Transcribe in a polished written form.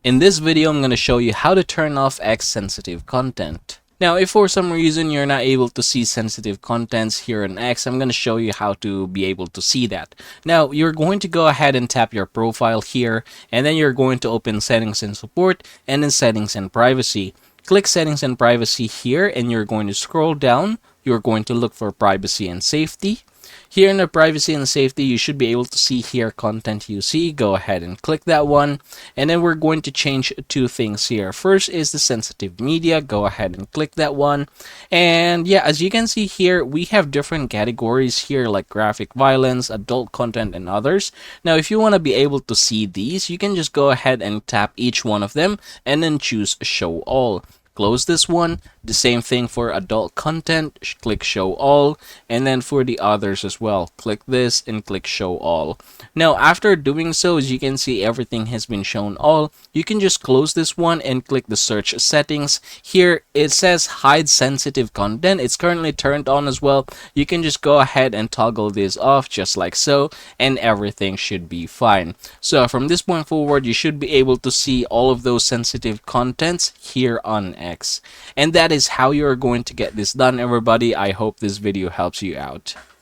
In this video, I'm going to show you how to turn off X sensitive content. Now, if for some reason you're not able to see sensitive contents here in X, I'm going to show you how to be able to see that. Now, you're going to go ahead and tap your profile here, and then you're going to open Settings and Support, and then Settings and Privacy. Click Settings and Privacy here, and you're going to scroll down. You're going to look for Privacy and Safety. Here in the privacy and safety, you should be able to see here content you see. Go ahead and click that one. And then we're going to change two things here. First is the sensitive media. Go ahead and click that one. And yeah, as you can see here, we have different categories here like graphic violence, adult content, and others. Now, if you want to be able to see these, you can just go ahead and tap each one of them and then choose show all. Close this one. The same thing for adult content, click show all, and then for the others as well, click this and click show all. Now, after doing so, as you can see, everything has been shown all. You can just close this one and click the search settings. Here it says hide sensitive content. It's currently turned on as well. You can just go ahead and toggle this off just like so, and everything should be fine. So from this point forward, you should be able to see all of those sensitive contents here on X. And that is how you're going to get this done, everybody. I hope this video helps you out.